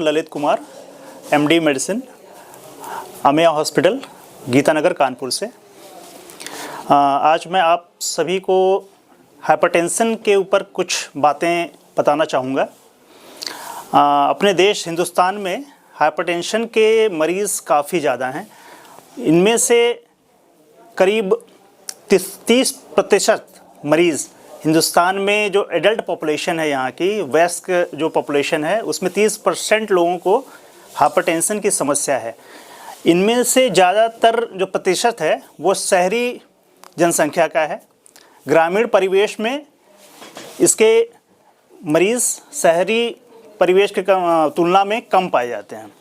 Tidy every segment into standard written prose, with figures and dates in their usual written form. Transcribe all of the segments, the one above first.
Doctor Lalit Kumar, MD medicine, Ameya hospital, Geeta Nagar, Kanpur से। आज मैं आप सभी को हाइपरटेंशन के ऊपर कुछ बातें बताना चाहूँगा। अपने देश हिंदुस्तान में हाइपरटेंशन के मरीज़ काफ़ी ज़्यादा हैं। इनमें से करीब 30% मरीज़ हिंदुस्तान में जो एडल्ट पॉपुलेशन है, यहाँ की वयस्क जो पॉपुलेशन है, उसमें 30% लोगों को हाइपरटेंशन की समस्या है। इनमें से ज़्यादातर जो प्रतिशत है वो शहरी जनसंख्या का है। ग्रामीण परिवेश में इसके मरीज़ शहरी परिवेश के तुलना में कम पाए जाते हैं।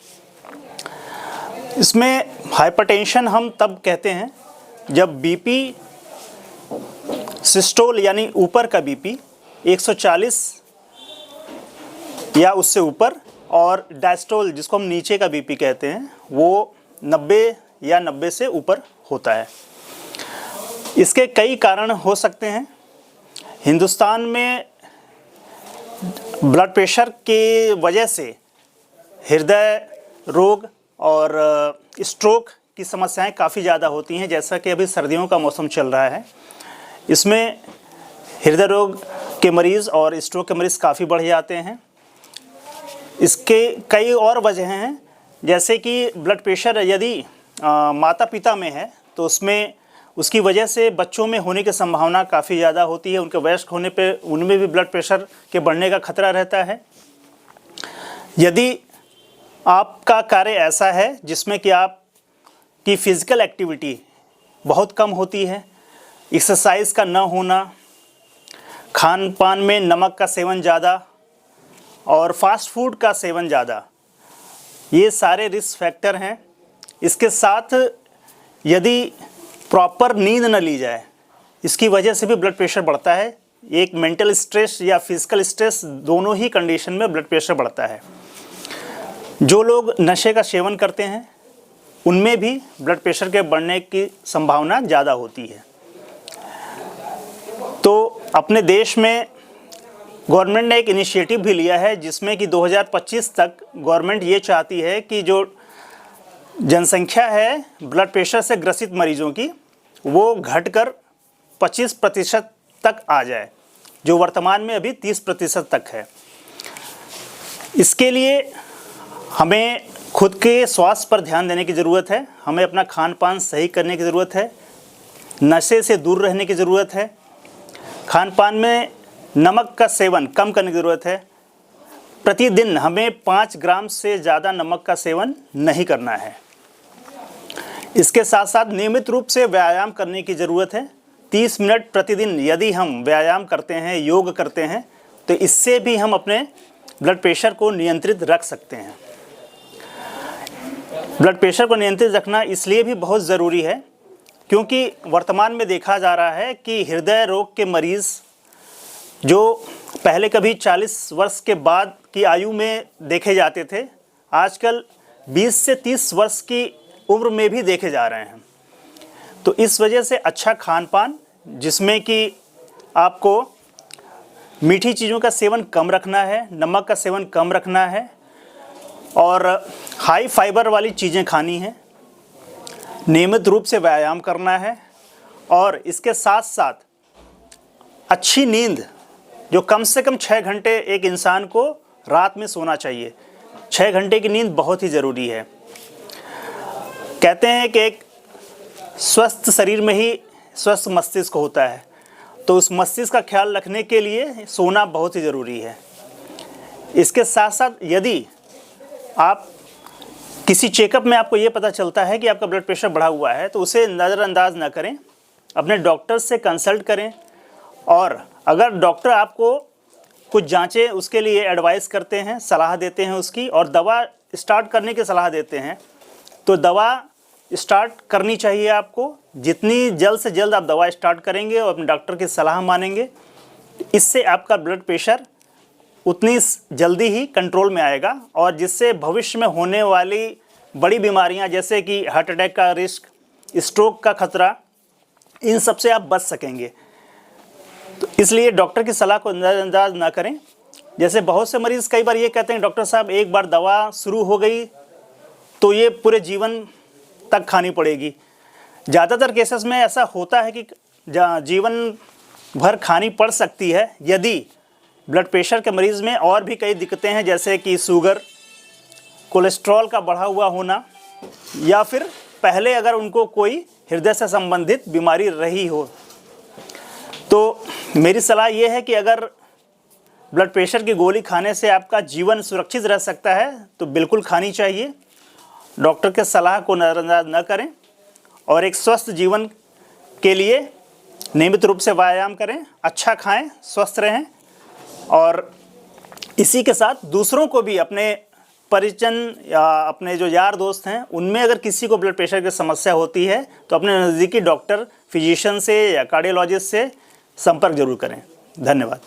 इसमें हाइपरटेंशन हम तब कहते हैं जब बीपी सिस्टोल यानी ऊपर का बीपी 140 या उससे ऊपर, और डायस्टोल जिसको हम नीचे का बीपी कहते हैं वो 90 या 90 से ऊपर होता है। इसके कई कारण हो सकते हैं। हिंदुस्तान में ब्लड प्रेशर के वजह से हृदय रोग और स्ट्रोक की समस्याएं काफ़ी ज़्यादा होती हैं। जैसा कि अभी सर्दियों का मौसम चल रहा है, इसमें हृदय रोग के मरीज़ और स्ट्रोक के मरीज़ काफ़ी बढ़ जाते हैं। इसके कई और वजह हैं, जैसे कि ब्लड प्रेशर यदि माता पिता में है तो उसमें उसकी वजह से बच्चों में होने की संभावना काफ़ी ज़्यादा होती है। उनके वयस्क होने पे उनमें भी ब्लड प्रेशर के बढ़ने का खतरा रहता है। यदि आपका कार्य ऐसा है जिसमें कि आपकी फ़िज़िकल एक्टिविटी बहुत कम होती है, एक्सरसाइज का न होना, खान पान में नमक का सेवन ज़्यादा और फास्ट फूड का सेवन ज़्यादा, ये सारे रिस्क फैक्टर हैं। इसके साथ यदि प्रॉपर नींद न ली जाए, इसकी वजह से भी ब्लड प्रेशर बढ़ता है। एक मेंटल स्ट्रेस या फिजिकल स्ट्रेस, दोनों ही कंडीशन में ब्लड प्रेशर बढ़ता है। जो लोग नशे का सेवन करते हैं उनमें भी ब्लड प्रेशर के बढ़ने की संभावना ज़्यादा होती है। तो अपने देश में गवर्नमेंट ने एक इनिशिएटिव भी लिया है जिसमें कि 2025 तक गवर्नमेंट ये चाहती है कि जो जनसंख्या है ब्लड प्रेशर से ग्रसित मरीजों की, वो घटकर 25% तक आ जाए, जो वर्तमान में अभी 30% तक है। इसके लिए हमें खुद के स्वास्थ्य पर ध्यान देने की ज़रूरत है। हमें अपना खान पान सही करने की ज़रूरत है। नशे से दूर रहने की ज़रूरत है। खान पान में नमक का सेवन कम करने की ज़रूरत है। प्रतिदिन हमें 5 ग्राम से ज़्यादा नमक का सेवन नहीं करना है। इसके साथ साथ नियमित रूप से व्यायाम करने की ज़रूरत है। 30 मिनट प्रतिदिन यदि हम व्यायाम करते हैं, योग करते हैं, तो इससे भी हम अपने ब्लड प्रेशर को नियंत्रित रख सकते हैं। ब्लड प्रेशर को नियंत्रित रखना इसलिए भी बहुत ज़रूरी है क्योंकि वर्तमान में देखा जा रहा है कि हृदय रोग के मरीज़ जो पहले कभी 40 वर्ष के बाद की आयु में देखे जाते थे, आजकल 20 से 30 वर्ष की उम्र में भी देखे जा रहे हैं। तो इस वजह से अच्छा खान पान, जिसमें कि आपको मीठी चीज़ों का सेवन कम रखना है, नमक का सेवन कम रखना है और हाई फाइबर वाली चीज़ें खानी हैं, नियमित रूप से व्यायाम करना है और इसके साथ साथ अच्छी नींद, जो कम से कम 6 घंटे एक इंसान को रात में सोना चाहिए। 6 घंटे की नींद बहुत ही ज़रूरी है। कहते हैं कि एक स्वस्थ शरीर में ही स्वस्थ मस्तिष्क होता है, तो उस मस्तिष्क का ख्याल रखने के लिए सोना बहुत ही ज़रूरी है। इसके साथ साथ यदि आप किसी चेकअप में आपको ये पता चलता है कि आपका ब्लड प्रेशर बढ़ा हुआ है, तो उसे नज़रअंदाज ना करें, अपने डॉक्टर से कंसल्ट करें और अगर डॉक्टर आपको कुछ जांचें उसके लिए एडवाइस करते हैं, सलाह देते हैं उसकी, और दवा स्टार्ट करने की सलाह देते हैं, तो दवा स्टार्ट करनी चाहिए आपको। जितनी जल्द से जल्द आप दवा स्टार्ट करेंगे और अपने डॉक्टर की सलाह मानेंगे, इससे आपका ब्लड प्रेशर उतनी जल्दी ही कंट्रोल में आएगा और जिससे भविष्य में होने वाली बड़ी बीमारियां जैसे कि हार्ट अटैक का रिस्क, स्ट्रोक का खतरा, इन सब से आप बच सकेंगे। तो इसलिए डॉक्टर की सलाह को नज़रअंदाज ना करें जैसे बहुत से मरीज़ कई बार ये कहते हैं डॉक्टर साहब एक बार दवा शुरू हो गई तो ये पूरे जीवन तक खानी पड़ेगी। ज़्यादातर केसेस में ऐसा होता है कि जीवन भर खानी पड़ सकती है यदि ब्लड प्रेशर के मरीज़ में और भी कई दिक्कतें हैं, जैसे कि शुगर, कोलेस्ट्रॉल का बढ़ा हुआ होना, या फिर पहले अगर उनको कोई हृदय से संबंधित बीमारी रही हो। तो मेरी सलाह ये है कि अगर ब्लड प्रेशर की गोली खाने से आपका जीवन सुरक्षित रह सकता है तो बिल्कुल खानी चाहिए। डॉक्टर के सलाह को नज़रअंदाज न करें और एक स्वस्थ जीवन के लिए नियमित रूप से व्यायाम करें, अच्छा खाएं, स्वस्थ रहें और इसी के साथ दूसरों को भी, अपने परिजन या अपने जो यार दोस्त हैं उनमें अगर किसी को ब्लड प्रेशर की समस्या होती है तो अपने नज़दीकी डॉक्टर, फिजिशियन से या कार्डियोलॉजिस्ट से संपर्क जरूर करें। धन्यवाद।